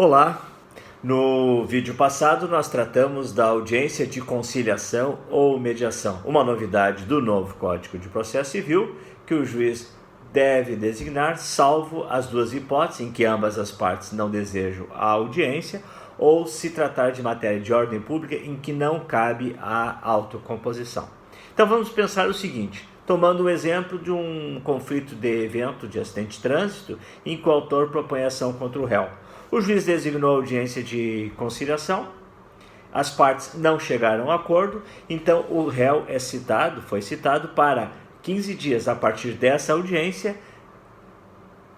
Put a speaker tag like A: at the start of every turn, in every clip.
A: Olá! No vídeo passado nós tratamos da audiência de conciliação ou mediação, uma novidade do novo Código de Processo Civil que o juiz deve designar, salvo as duas hipóteses em que ambas as partes não desejam a audiência ou se tratar de matéria de ordem pública em que não cabe a autocomposição. Então vamos pensar o seguinte, tomando o exemplo de um conflito de evento de acidente de trânsito em que o autor propõe ação contra o réu. O juiz designou a audiência de conciliação, as partes não chegaram a acordo, então o réu foi citado para 15 dias a partir dessa audiência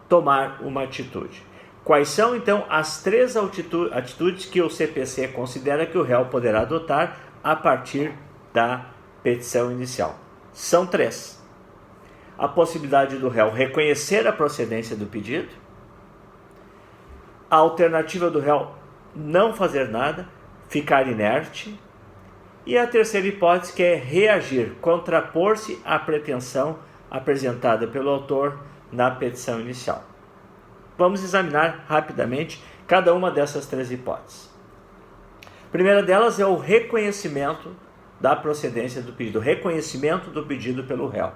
A: tomar uma atitude. Quais são então as três atitudes que o CPC considera que o réu poderá adotar a partir da petição inicial? São três. A possibilidade do réu reconhecer a procedência do pedido, a alternativa do réu não fazer nada, ficar inerte, e a terceira hipótese que é reagir, contrapor-se à pretensão apresentada pelo autor na petição inicial. Vamos examinar rapidamente cada uma dessas três hipóteses. A primeira delas é o reconhecimento da procedência do pedido, reconhecimento do pedido pelo réu.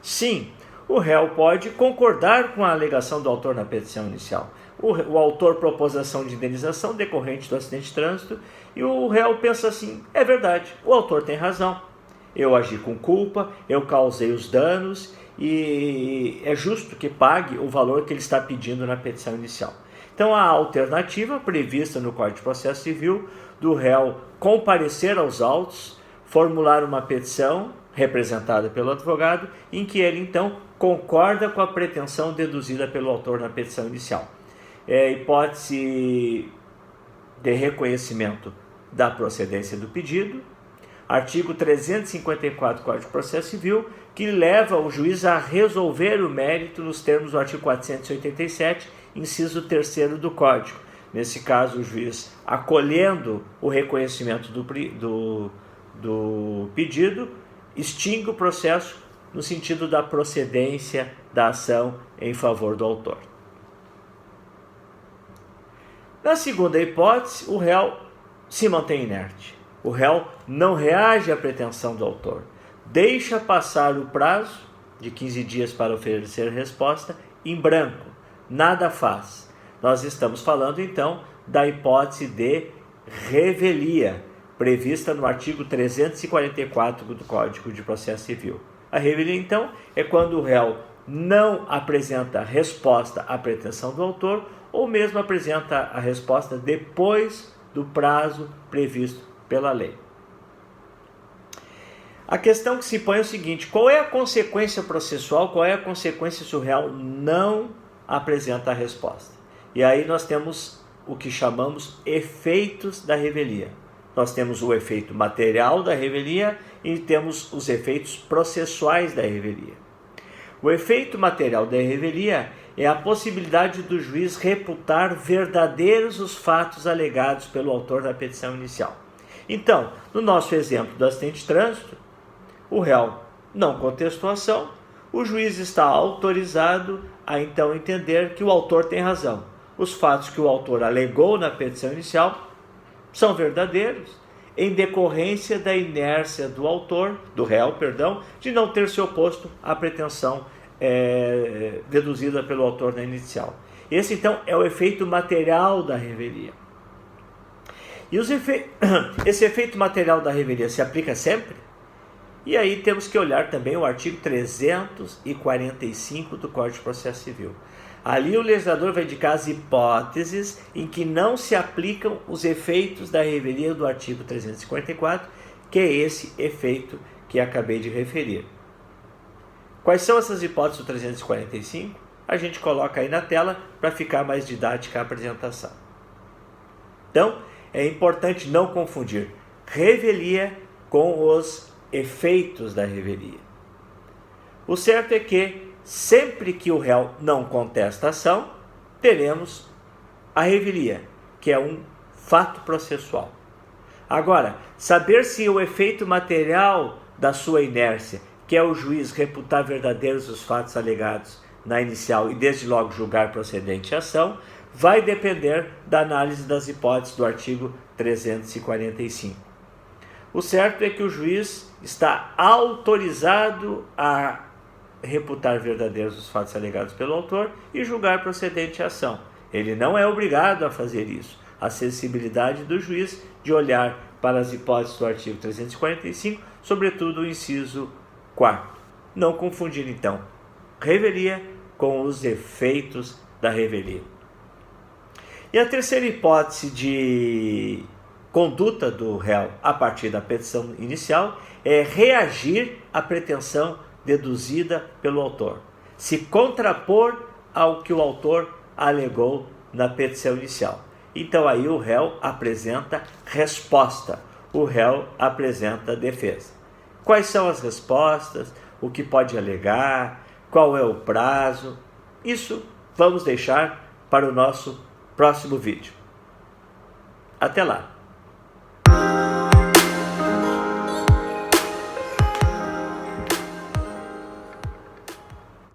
A: Sim, o réu pode concordar com a alegação do autor na petição inicial. O autor propôs ação de indenização decorrente do acidente de trânsito e o réu pensa assim, é verdade, o autor tem razão. Eu agi com culpa, eu causei os danos e é justo que pague o valor que ele está pedindo na petição inicial. Então a alternativa prevista no Código de Processo Civil do réu comparecer aos autos, formular uma petição representada pelo advogado, em que ele então concorda com a pretensão deduzida pelo autor na petição inicial. Hipótese de reconhecimento da procedência do pedido, artigo 354 do Código de Processo Civil, que leva o juiz a resolver o mérito nos termos do artigo 487, inciso 3º do Código. Nesse caso, o juiz, acolhendo o reconhecimento do pedido, extingue o processo no sentido da procedência da ação em favor do autor. Na segunda hipótese, o réu se mantém inerte. O réu não reage à pretensão do autor. Deixa passar o prazo de 15 dias para oferecer resposta em branco. Nada faz. Nós estamos falando, então, da hipótese de revelia, prevista no artigo 344 do Código de Processo Civil. A revelia, então, é quando o réu não apresenta resposta à pretensão do autor ou mesmo apresenta a resposta depois do prazo previsto pela lei. A questão que se põe é o seguinte, qual é a consequência processual, qual é a consequência se o réu não apresenta a resposta? E aí nós temos o que chamamos efeitos da revelia. Nós temos o efeito material da revelia e temos os efeitos processuais da revelia. O efeito material da revelia é a possibilidade do juiz reputar verdadeiros os fatos alegados pelo autor da petição inicial. Então, no nosso exemplo do acidente de trânsito, o réu não contestou a ação, o juiz está autorizado a então entender que o autor tem razão. Os fatos que o autor alegou na petição inicial são verdadeiros, em decorrência da inércia do réu, de não ter se oposto à pretensão deduzida pelo autor na inicial. Esse, então, é o efeito material da revelia. E esse efeito material da revelia se aplica sempre? E aí temos que olhar também o artigo 345 do Código de Processo Civil. Ali o legislador vai indicar as hipóteses em que não se aplicam os efeitos da revelia do artigo 354, que é esse efeito que acabei de referir. Quais são essas hipóteses do 345? A gente coloca aí na tela para ficar mais didática a apresentação. Então, é importante não confundir revelia com os efeitos da revelia. O certo é que sempre que o réu não contesta a ação, teremos a revelia, que é um fato processual. Agora, saber se o efeito material da sua inércia, que é o juiz reputar verdadeiros os fatos alegados na inicial e desde logo julgar procedente a ação, vai depender da análise das hipóteses do artigo 345. O certo é que o juiz está autorizado a reputar verdadeiros os fatos alegados pelo autor e julgar procedente a ação. Ele não é obrigado a fazer isso. A sensibilidade do juiz de olhar para as hipóteses do artigo 345, sobretudo o inciso 4º. Não confundir, então, revelia com os efeitos da revelia. E a terceira hipótese de conduta do réu a partir da petição inicial é reagir à pretensão deduzida pelo autor, se contrapor ao que o autor alegou na petição inicial. Então aí o réu apresenta resposta, o réu apresenta defesa. Quais são as respostas, o que pode alegar, qual é o prazo? Isso vamos deixar para o nosso próximo vídeo. Até lá!